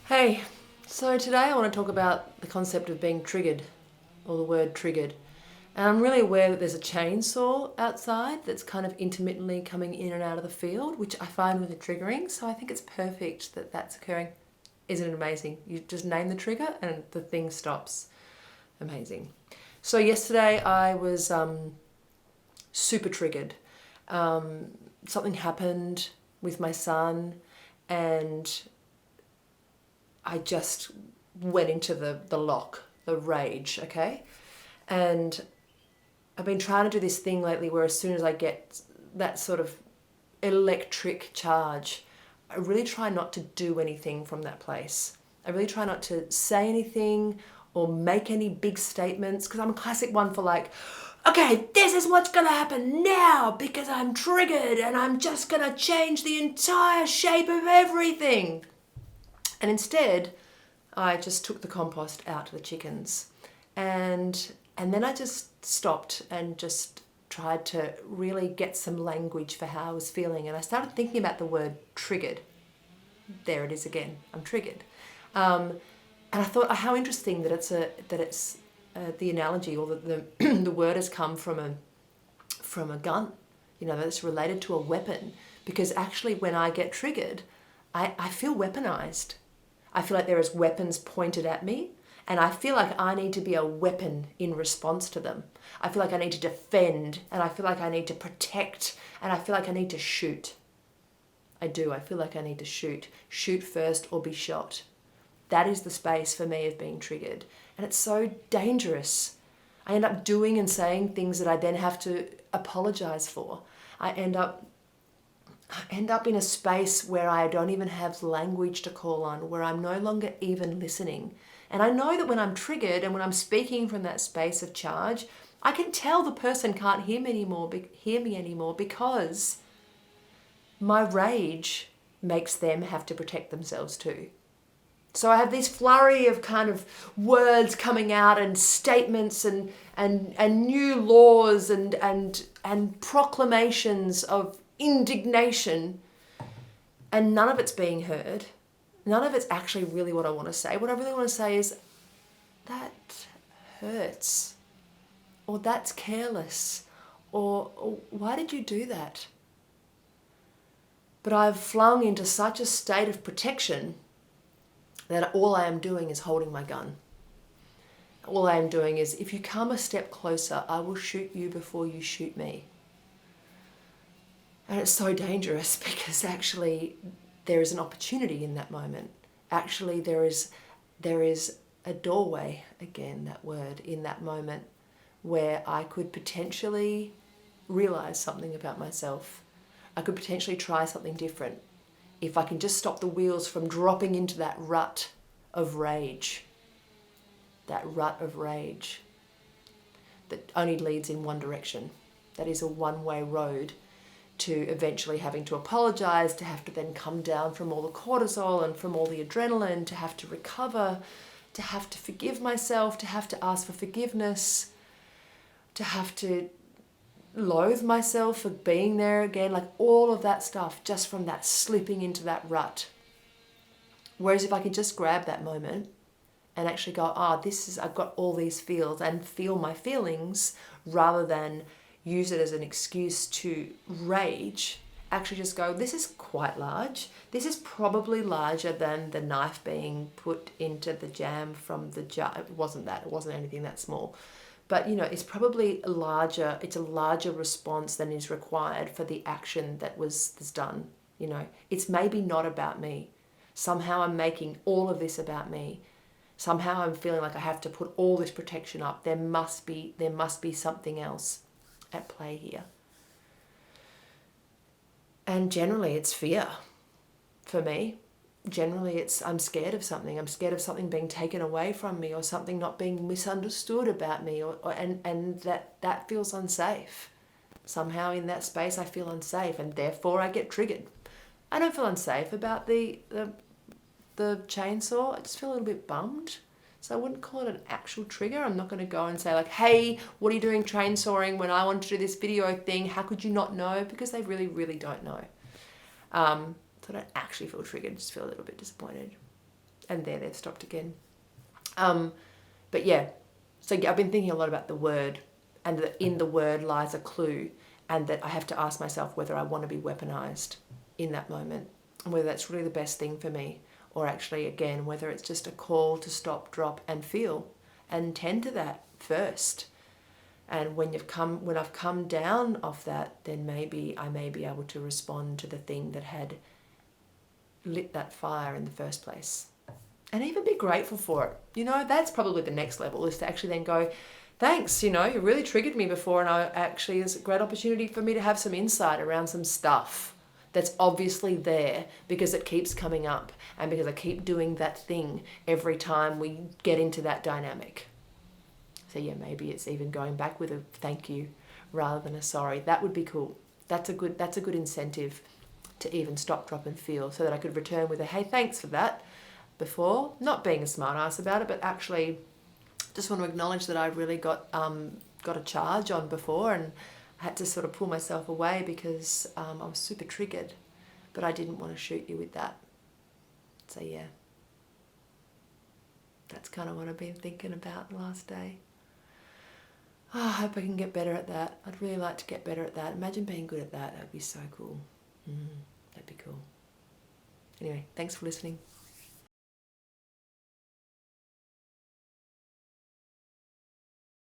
Hey, so today I want to talk about the concept of being triggered, or the word triggered. And I'm really aware that there's a chainsaw outside that's kind of intermittently coming in and out of the field, which I find really triggering. So I think it's perfect that that's occurring. Isn't it amazing? You just name the trigger and the thing stops. Amazing. So yesterday I was super triggered. Something happened with my son and I just went into the lock, the rage, okay? And I've been trying to do this thing lately where as soon as I get that sort of electric charge, I really try not to do anything from that place. I really try not to say anything or make any big statements, because I'm a classic one for like, okay, this is what's gonna happen now because I'm triggered and I'm just gonna change the entire shape of everything. And instead, I just took the compost out to the chickens. And then I just stopped and just tried to really get some language for how I was feeling. And I started thinking about the word triggered. There it is again. I'm triggered. And I thought how interesting that it's the analogy, or that the word has come from a gun. You know, that it's related to a weapon. Because actually, when I get triggered, I feel weaponized. I feel like there is weapons pointed at me, and I feel like I need to be a weapon in response to them. I feel like I need to defend, and I feel like I need to protect, and I feel like I need to shoot. I do. I feel like I need to shoot. Shoot first or be shot. That is the space for me of being triggered. And it's so dangerous. I end up doing and saying things that I then have to apologize for. I end up in a space where I don't even have language to call on, where I'm no longer even listening. And I know that when I'm triggered and when I'm speaking from that space of charge, I can tell the person can't hear me anymore because my rage makes them have to protect themselves too. So I have this flurry of kind of words coming out and statements and new laws and proclamations of indignation, and none of it's being heard. None of it's actually really what I want to say. What I really want to say is, that hurts, or that's careless, or why did you do that? But I've flung into such a state of protection that all I am doing is holding my gun. All I am doing is, if you come a step closer, I will shoot you before you shoot me. And it's so dangerous because actually there is an opportunity in that moment. Actually there is a doorway, again that word, in that moment where I could potentially realize something about myself. I could potentially try something different if I can just stop the wheels from dropping into that rut of rage. That rut of rage that only leads in one direction. That is a one-way road to eventually having to apologize, to have to then come down from all the cortisol and from all the adrenaline, to have to recover, to have to forgive myself, to have to ask for forgiveness, to have to loathe myself for being there again, like all of that stuff just from that slipping into that rut. Whereas if I could just grab that moment and actually go, I've got all these feels, and feel my feelings, rather than use it as an excuse to rage, actually just go, this is quite large. This is probably larger than the knife being put into the jam from the jar. It wasn't anything that small. But, it's probably larger. It's a larger response than is required for the action that was done. It's maybe not about me. Somehow I'm making all of this about me. Somehow I'm feeling like I have to put all this protection up. There must be something else at play here. And generally it's fear for me. Generally I'm scared of something. I'm scared of something being taken away from me, or something not being misunderstood about me, and that feels unsafe. Somehow in that space I feel unsafe, and therefore I get triggered. I don't feel unsafe about the chainsaw. I just feel a little bit bummed. So I wouldn't call it an actual trigger. I'm not going to go and say like, hey, what are you doing chainsawing when I want to do this video thing? How could you not know? Because they really, really don't know. So I don't actually feel triggered. I just feel a little bit disappointed. And there, they've stopped again. But yeah, so I've been thinking a lot about the word, and that in the word lies a clue, and that I have to ask myself whether I want to be weaponized in that moment, and whether that's really the best thing for me, or actually, again, whether it's just a call to stop, drop, and feel, and tend to that first. And when I've come down off that, then maybe I may be able to respond to the thing that had lit that fire in the first place. And even be grateful for it. You know, that's probably the next level, is to actually then go, thanks, you know, you really triggered me before, and it's a great opportunity for me to have some insight around some stuff that's obviously there because it keeps coming up, and because I keep doing that thing every time we get into that dynamic. So yeah, maybe it's even going back with a thank you rather than a sorry. That would be cool. That's a good incentive to even stop, drop, and feel, so that I could return with a hey, thanks for that, before, not being a smart ass about it, but actually just want to acknowledge that I really got a charge on before, and I had to sort of pull myself away because I was super triggered, but I didn't want to shoot you with that. So yeah, that's kind of what I've been thinking about the last day. Oh, I hope I can get better at that. I'd really like to get better at that. Imagine being good at that. That'd be so cool. That'd be cool. Anyway, thanks for listening.